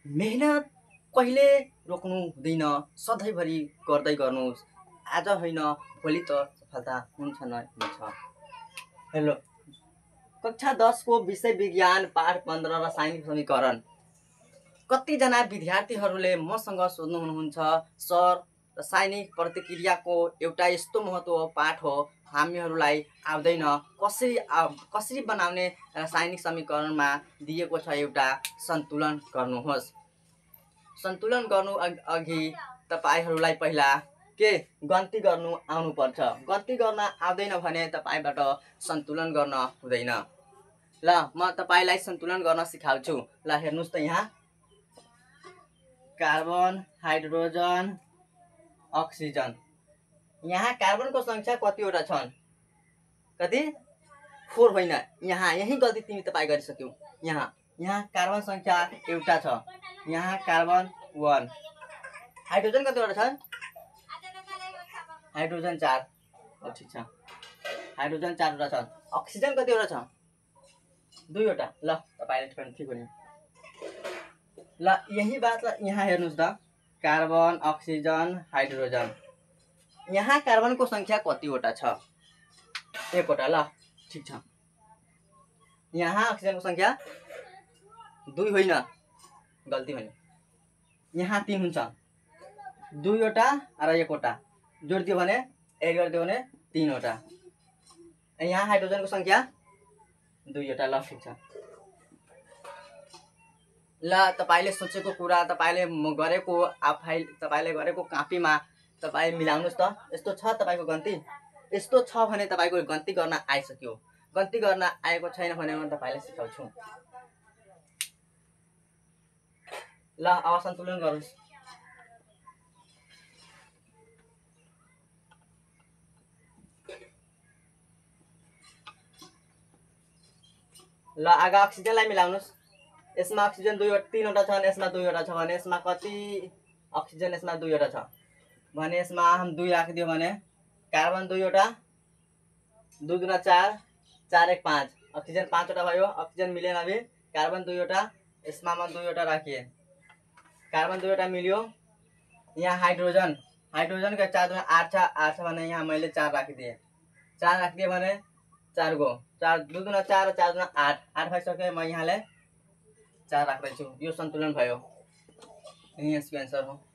मेहनत कहिले रोक्नु हुँदैन, सधैँभरि गर्दै गर्नुहोस्। आज होइन भोलि त सफलता हुन्छ नै हुन्छ। हेलो, कक्षा 10 को विषय विज्ञान पाठ 15 रासायनिक समीकरण। कतिजना विद्यार्थीहरूले मसँग सोध्नु हुनुहुन्छ, सर रासायनिक प्रतिक्रियाको एउटा यस्तो महत्त्व पाठ हो हामीहरूलाई आउँदैन, कसरी बनाउने रासायनिक समीकरणमा दिएको छ एउटा सन्तुलन गर्नुहोस्। सन्तुलन गर्नु अघि तपाईहरूलाई पहिला के गन्ती गर्नु आउनुपर्छ। गन्ती गर्न आउँदैन भने तपाईबाट सन्तुलन गर्न हुँदैन। ल म तपाईलाई सन्तुलन गर्न सिकाउँछु। ल हेर्नुस् त, यहाँ कार्बन, हाइड्रोजन, अक्सिजन। यहाँ कार्बनको संख्या कतिवटा छन्? कति? 4 होइन, यहाँ यही गल्ती तिमी तपाईँ गरिसक्यौ। यहाँ कार्बन संख्या एउटा छ, यहाँ कार्बन 1। हाइड्रोजन कतिवटा छ? हाइड्रोजन 4। ठिक छ, हाइड्रोजन 4 वटा छ। अक्सिजन कतिवटा छ? 2 वटा। ल तपाईले ठिक भन्यो। ल यही बात यहाँ हेर्नुस् त, कार्बन, अक्सिजन, हाइड्रोजन। यहाँ कार्बनको संख्या कतिवटा छ? 1 वटा। ल ठिक छ। यहाँ अक्सिजनको संख्या 2 होइन, गल्ती भन्यो। यहाँ 3 हुन्छ, 2 वटा र 1 वटा जोडिदियो भने, एड गरिदियो भने 3 वटा। यहाँ हाइड्रोजनको संख्या 2 वटा। ल ठिक छ। ल तपाईले सोचेको कुरा, तपाईले गरेको तपाईले गरेको कापीमा तपाई मिलाउनुस् त। यस्तो छ तपाईको गन्ती? यस्तो छ भने तपाईको गन्ती गर्न आइसक्यो। गन्ती गर्न आएको छैन भने म तपाईलाई सिकाउँछु। ल अब सन्तुलन गर्नुस्। ल आगा अक्सिजनलाई मिलाउनुस्। यसमा अक्सिजन 3 वटा छन्, यसमा 2 वटा छ भने यसमा कति अक्सिजन? यसमा 2 वटा छ भने यसमा हम 2 राखिदियो भने कार्बन 2 वटा, 2 दुना 4, 4 1 5। अक्सिजन 5 वटा भयो। अक्सिजन मिलेन अभी। कार्बन 2 वटा, यसमा 2 वटा राखिए, कार्बन 2 वटा मिल्यो। यहाँ हाइड्रोजन, हाइड्रोजनको 4 दुना 8 छ, 8 छ भने यहाँ मैले 4 राखिदिए, 4 राखिदिए भने 4 गो, 4 2 दुना 4 र 4 दुना 8, 8 भइसक्यो। म यहाँले 4 राख्दैछु। यो सन्तुलन भयो। यही यसको आन्सर हो।